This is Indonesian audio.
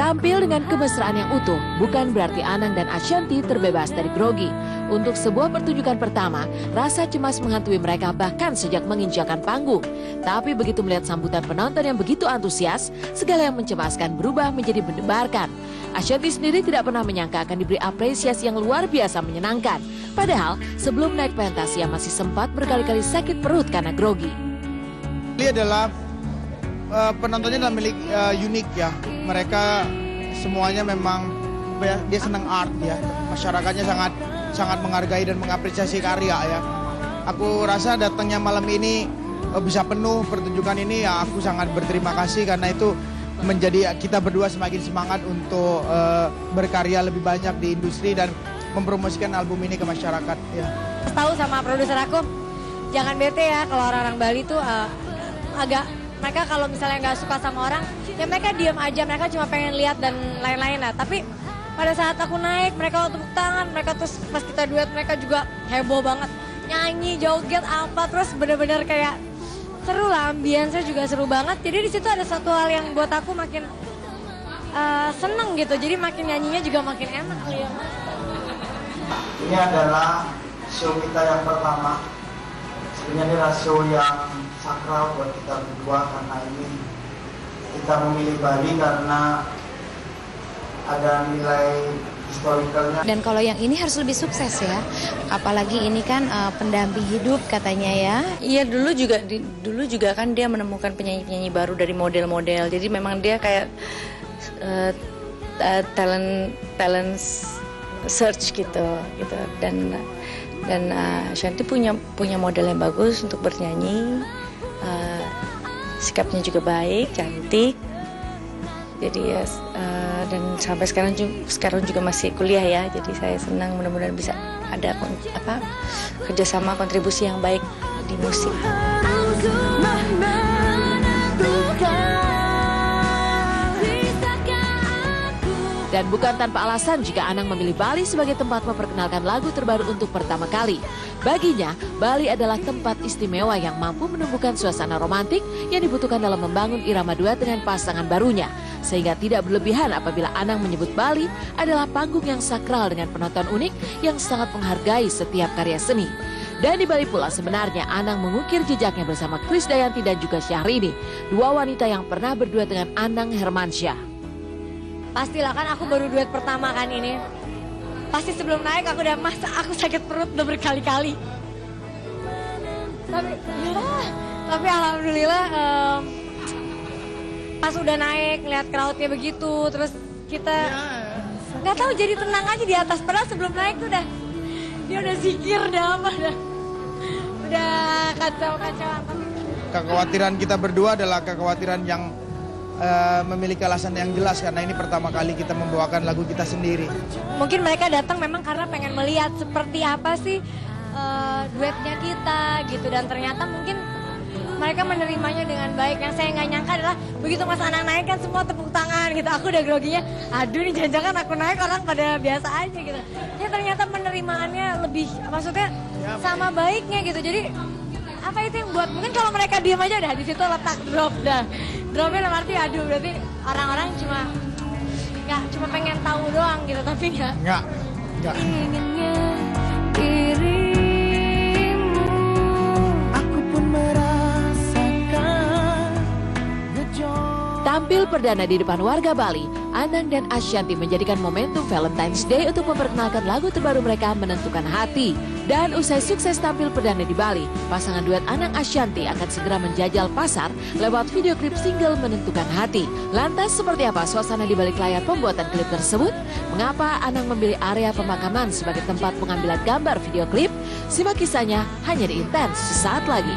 Tampil dengan kemesraan yang utuh, bukan berarti Anang dan Ashanty terbebas dari grogi. Untuk sebuah pertunjukan pertama, rasa cemas menghantui mereka bahkan sejak menginjakan panggung. Tapi begitu melihat sambutan penonton yang begitu antusias, segala yang mencemaskan berubah menjadi mendebarkan. Ashanty sendiri tidak pernah menyangka akan diberi apresiasi yang luar biasa menyenangkan. Padahal sebelum naik pentas ia masih sempat berkali-kali sakit perut karena grogi. Ini adalah penontonnya adalah milik unik ya. Mereka semuanya memang dia senang art ya. Masyarakatnya sangat menghargai dan mengapresiasi karya ya. Aku rasa datangnya malam ini bisa penuh pertunjukan ini ya, aku sangat berterima kasih karena itu menjadi kita berdua semakin semangat untuk berkarya lebih banyak di industri dan mempromosikan album ini ke masyarakat ya. Tahu sama produser aku, jangan bete ya kalau orang-orang Bali tuh agak mereka kalau misalnya nggak suka sama orang, ya mereka diam aja, mereka cuma pengen lihat dan lain-lain lah. Tapi pada saat aku naik, mereka tepuk tangan, mereka terus pas kita duet, mereka juga heboh banget. Nyanyi, joget, apa, terus bener-bener kayak seru lah, ambience juga seru banget. Jadi di situ ada satu hal yang buat aku makin seneng gitu, jadi makin nyanyinya juga makin enak. Ya. Ini adalah show kita yang pertama. Sebenarnya ini adalah show yang sakral buat kita berdua karena ini kita memilih Bali karena ada nilai historikalnya. Dan kalau yang ini harus lebih sukses ya, apalagi ini kan pendamping hidup katanya ya. Iya dulu juga kan dia menemukan penyanyi-penyanyi baru dari model-model. Jadi memang dia kayak talent search gitu. Dan Ashanty punya model yang bagus untuk bernyanyi. Sikapnya juga baik, cantik. Jadi ya dan sampai sekarang juga masih kuliah ya. Jadi saya senang mudah-mudahan bisa ada kerjasama kontribusi yang baik di musik. Dan bukan tanpa alasan jika Anang memilih Bali sebagai tempat memperkenalkan lagu terbaru untuk pertama kali. Baginya, Bali adalah tempat istimewa yang mampu menumbuhkan suasana romantik yang dibutuhkan dalam membangun irama duet dengan pasangan barunya. Sehingga tidak berlebihan apabila Anang menyebut Bali adalah panggung yang sakral dengan penonton unik yang sangat menghargai setiap karya seni. Dan di Bali pula sebenarnya Anang mengukir jejaknya bersama Krisdayanti dan juga Syahrini, dua wanita yang pernah berduet dengan Anang Hermansyah. Pastilah kan aku baru duet pertama kan ini. Pasti sebelum naik aku udah aku sakit perut udah berkali-kali. Tapi alhamdulillah pas udah naik lihat crowdnya begitu, terus kita nggak tahu jadi tenang aja di atas. Padahal sebelum naik tuh dia udah zikir udah kacau-kacau. Kekhawatiran kita berdua adalah kekhawatiran yang memiliki alasan yang jelas karena ini pertama kali kita membawakan lagu kita sendiri. Mungkin mereka datang memang karena pengen melihat seperti apa sih duetnya kita gitu, dan ternyata mungkin mereka menerimanya dengan baik. Yang saya nggak nyangka adalah begitu Mas Anang naik kan semua tepuk tangan gitu. Aku udah groginya, aduh nih jangan-jangan aku naik orang pada biasa aja gitu. Ya ternyata penerimaannya lebih, maksudnya sama baiknya gitu. Jadi apa itu yang buat, mungkin kalau mereka diam aja udah di situ letak drop dah. Dropnya dalam arti aduh berarti orang-orang cuma pengen tahu doang gitu, tapi enggak. Inginnya dirimu, aku pun merasakan. Tampil perdana di depan warga Bali, Anang dan Ashanty menjadikan momentum Valentine's Day untuk memperkenalkan lagu terbaru mereka, Menentukan Hati. Dan usai sukses tampil perdana di Bali, pasangan duet Anang Ashanty akan segera menjajal pasar lewat video klip single Menentukan Hati. Lantas seperti apa suasana di balik layar pembuatan klip tersebut? Mengapa Anang memilih area pemakaman sebagai tempat pengambilan gambar video klip? Simak kisahnya hanya di Intens sesaat lagi.